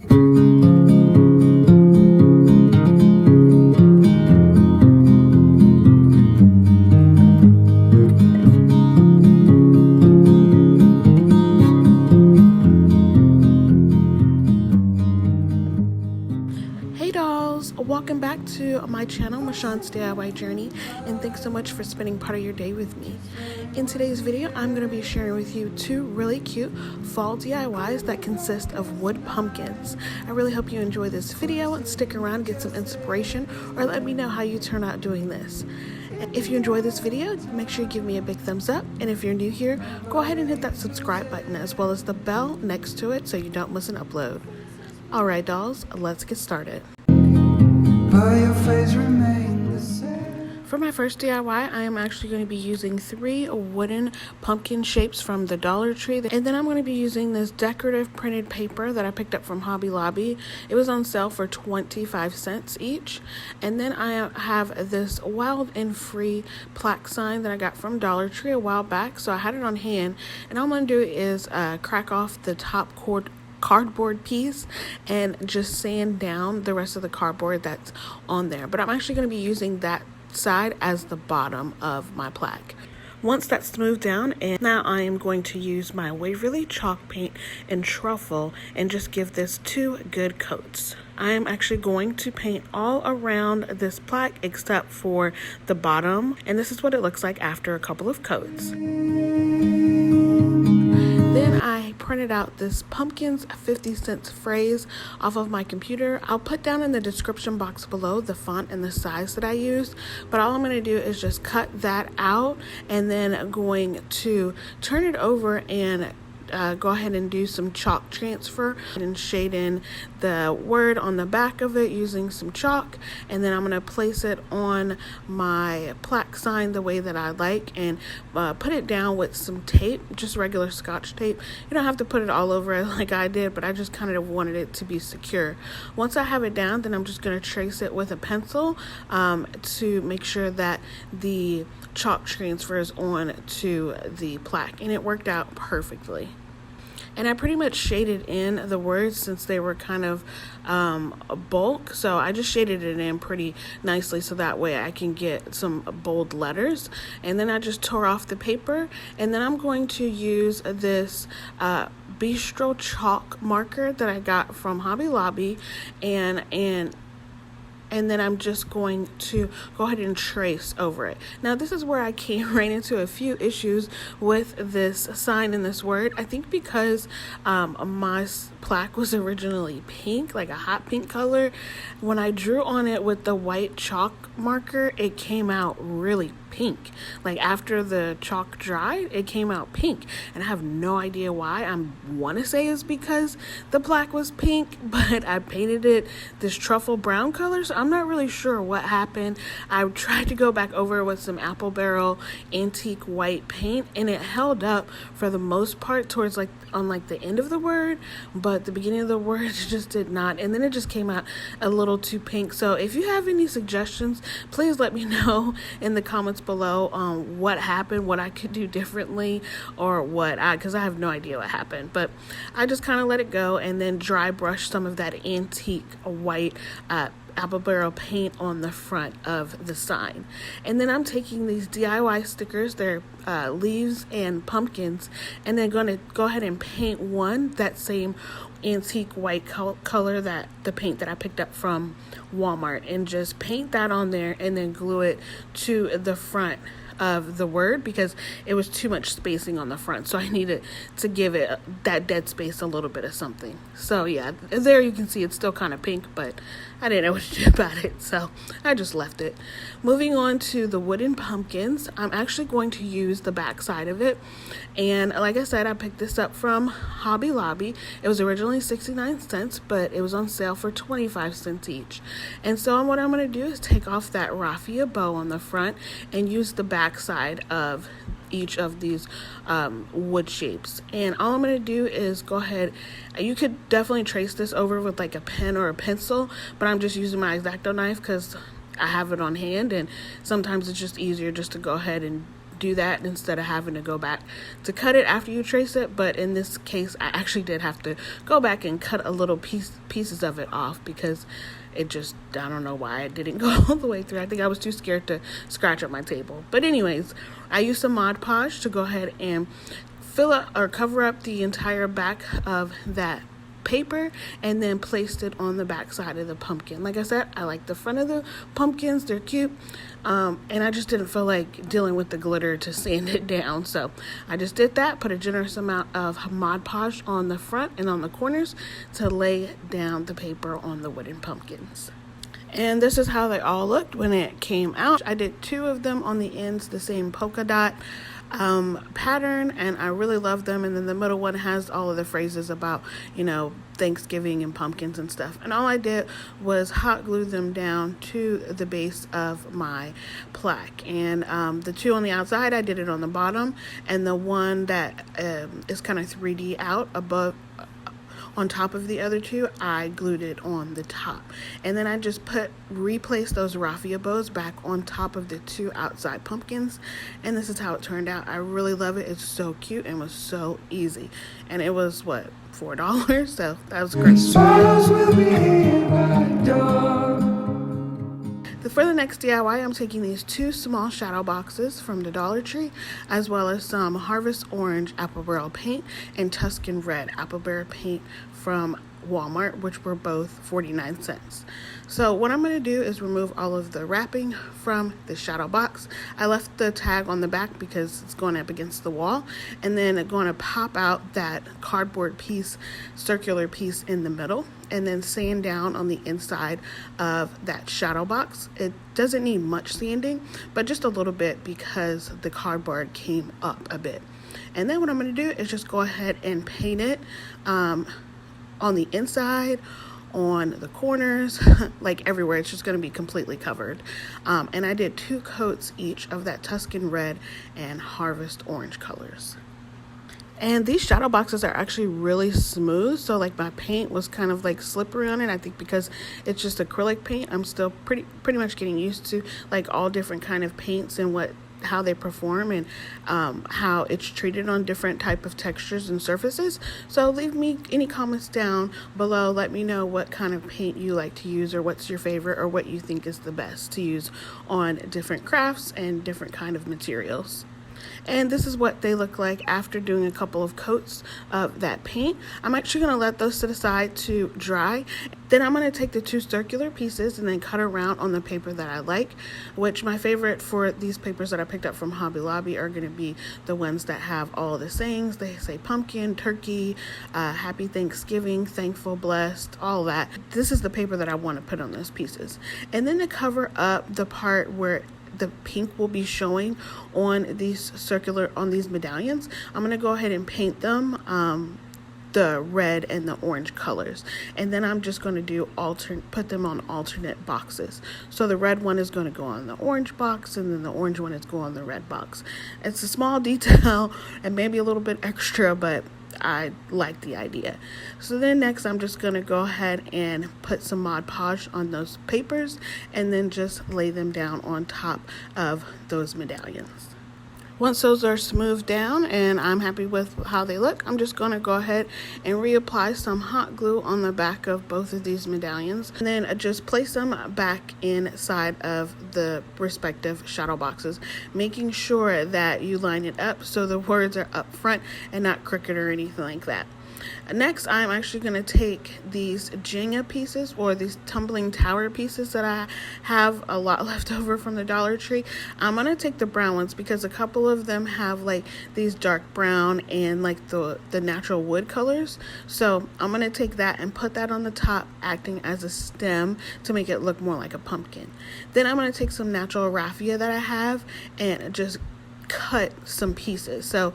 Hey dolls, welcome back to my channel, Michawns DIY Journey, and thanks so much for spending part of your day with me. In today's video, I'm going to be sharing with you two really cute fall DIYs that consist of wood pumpkins. I really hope you enjoy this video and stick around, get some inspiration, or let me know how you turn out doing this. If you enjoy this video, make sure you give me a big thumbs up, and if you're new here, go ahead and hit that subscribe button as well as the bell next to it so you don't miss an upload. Alright dolls, let's get started. For my first DIY, I am actually going to be using 3 wooden pumpkin shapes from the Dollar Tree. And then I'm going to be using this decorative printed paper that I picked up from Hobby Lobby. It was on sale for 25 cents each. And then I have this wild and free plaque sign that I got from Dollar Tree a while back. So I had it on hand. And all I'm going to do is crack off the top cardboard piece and just sand down the rest of the cardboard that's on there. But I'm actually going to be using that side as the bottom of my plaque. Once that's smoothed down, and now I am going to use my Waverly chalk paint and truffle and just give this 2 good coats. I am actually going to paint all around this plaque except for the bottom, and this is what it looks like after a couple of coats. Then I printed out this pumpkins 50-cent phrase off of my computer. I'll put down in the description box below the font and the size that I used, but all I'm going to do is just cut that out, and then I'm going to turn it over and go ahead and do some chalk transfer and shade in the word on the back of it using some chalk, and then I'm going to place it on my plaque sign the way that I like and put it down with some tape, just regular Scotch tape. You don't have to put it all over it like I did, but I just kind of wanted it to be secure. Once I have it down, then I'm just going to trace it with a pencil to make sure that the chalk transfers on to the plaque, and it worked out perfectly. And I pretty much shaded in the words since they were kind of bulk, so I just shaded it in pretty nicely so that way I can get some bold letters. And then I just tore off the paper, and then I'm going to use this Bistro chalk marker that I got from Hobby Lobby, and then I'm just going to go ahead and trace over it. Now this is where I ran into a few issues with this sign and this word. I think because my plaque was originally pink, like a hot pink color, when I drew on it with the white chalk marker, it came out really pink. Like after the chalk dried, it came out pink, and I have no idea why. I want to say it's because the plaque was pink, but I painted it this truffle brown color, so I'm not really sure what happened. I tried to go back over with some apple barrel antique white paint, and it held up for the most part towards on the end of the word, but the beginning of the word just did not, and then it just came out a little too pink. So if you have any suggestions, please let me know in the comments below what happened, what I could do differently, or because I have no idea what happened. But I just kind of let it go and then dry brush some of that antique white apple barrel paint on the front of the sign. And then I'm taking these DIY stickers, they're leaves and pumpkins, and then going to go ahead and paint one that same antique white color, that the paint that I picked up from Walmart, and just paint that on there and then glue it to the front of the word because it was too much spacing on the front, so I needed to give it that dead space a little bit of something. So yeah, there you can see it's still kind of pink, but I didn't know what to do about it, so I just left it. Moving on to the wooden pumpkins, I'm actually going to use the back side of it, and like I said, I picked this up from Hobby Lobby. It was originally 69 cents, but it was on sale for 25 cents each. And so what I'm going to do is take off that raffia bow on the front and use the back side of each of these wood shapes. And all I'm going to do is go ahead, you could definitely trace this over with like a pen or a pencil, but I'm just using my X-Acto knife because I have it on hand, and sometimes it's just easier just to go ahead and do that instead of having to go back to cut it after you trace it. But in this case, I actually did have to go back and cut a little pieces of it off because it just, I don't know why it didn't go all the way through. I think I was too scared to scratch up my table. But anyways, I used some Mod Podge to go ahead and fill up or cover up the entire back of that paper, and then placed it on the back side of the pumpkin. Like I said, I like the front of the pumpkins, they're cute, and I just didn't feel like dealing with the glitter to sand it down, so I just did that, put a generous amount of Mod Podge on the front and on the corners to lay down the paper on the wooden pumpkins. And this is how they all looked when it came out. I did 2 of them on the ends, the same polka dot pattern, and I really love them. And then the middle one has all of the phrases about, Thanksgiving and pumpkins and stuff. And all I did was hot glue them down to the base of my plaque. And the 2 on the outside, I did it on the bottom, and the one that is kind of 3D out above on top of the other 2, I glued it on the top. And then I just replaced those raffia bows back on top of the 2 outside pumpkins. And this is how it turned out. I really love it. It's so cute and was so easy. And it was, $4? So that was great. For the next DIY, I'm taking these 2 small shadow boxes from the Dollar Tree, as well as some Harvest Orange Apple Barrel paint and Tuscan Red Apple Barrel paint from Walmart, which were both 49 cents. So what I'm going to do is remove all of the wrapping from the shadow box. I left the tag on the back because it's going up against the wall, and then I'm going to pop out that cardboard piece, circular piece in the middle, and then sand down on the inside of that shadow box. It doesn't need much sanding, but just a little bit because the cardboard came up a bit. And then what I'm going to do is just go ahead and paint it on the inside, on the corners, like everywhere. It's just going to be completely covered. And I did 2 coats each of that Tuscan Red and Harvest Orange colors. And these shadow boxes are actually really smooth, so my paint was kind of slippery on it. I think because it's just acrylic paint, I'm still pretty much getting used to all different kind of paints and how they perform and how it's treated on different type of textures and surfaces. So leave me any comments down below. Let me know what kind of paint you like to use, or what's your favorite, or what you think is the best to use on different crafts and different kind of materials. And this is what they look like after doing a couple of coats of that paint. I'm actually going to let those sit aside to dry. Then I'm going to take the 2 circular pieces and then cut around on the paper that I like, which my favorite for these papers that I picked up from Hobby Lobby are going to be the ones that have all the sayings. They say pumpkin, turkey, happy Thanksgiving, thankful, blessed, all that. This is the paper that I want to put on those pieces. And then to cover up the part where the pink will be showing on these medallions, I'm going to go ahead and paint them the red and the orange colors, and then I'm just going to put them on alternate boxes. So the red one is going to go on the orange box, and then the orange one is going on the red box. It's a small detail and maybe a little bit extra, but I like the idea. So then next I'm just going to go ahead and put some Mod Podge on those papers, and then just lay them down on top of those medallions. Once those are smoothed down and I'm happy with how they look, I'm just going to go ahead and reapply some hot glue on the back of both of these medallions, and then just place them back inside of the respective shadow boxes, making sure that you line it up so the words are up front and not crooked or anything like that. Next, I'm actually going to take these Jenga pieces, or these tumbling tower pieces that I have a lot left over from the Dollar Tree. I'm going to take the brown ones because a couple of them have these dark brown and the natural wood colors. So I'm going to take that and put that on the top, acting as a stem to make it look more like a pumpkin. Then I'm going to take some natural raffia that I have and just cut some pieces. So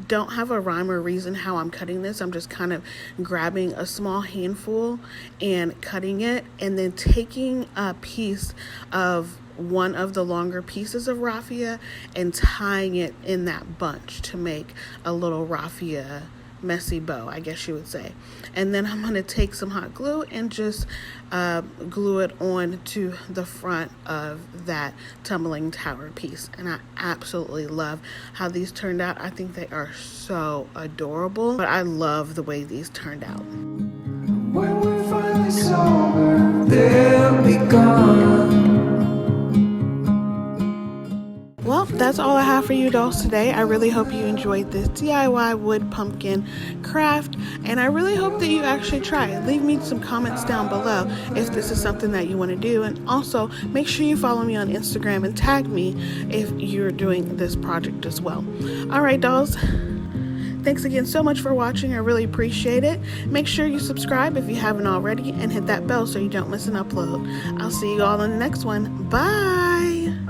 don't have a rhyme or reason how I'm cutting this. I'm just kind of grabbing a small handful and cutting it, and then taking a piece of one of the longer pieces of raffia and tying it in that bunch to make a little raffia messy bow, I guess you would say. And then I'm going to take some hot glue and just glue it on to the front of that tumbling tower piece. And I absolutely love how these turned out. I think they are so adorable, but I love the way these turned out. When we're finally sober, they'll be gone. Well, that's all I have for you dolls today. I really hope you enjoyed this DIY wood pumpkin craft, and I really hope that you actually try it. Leave me some comments down below if this is something that you want to do, and also make sure you follow me on Instagram and tag me if you're doing this project as well. All right, dolls. Thanks again so much for watching. I really appreciate it. Make sure you subscribe if you haven't already and hit that bell so you don't miss an upload. I'll see you all in the next one. Bye!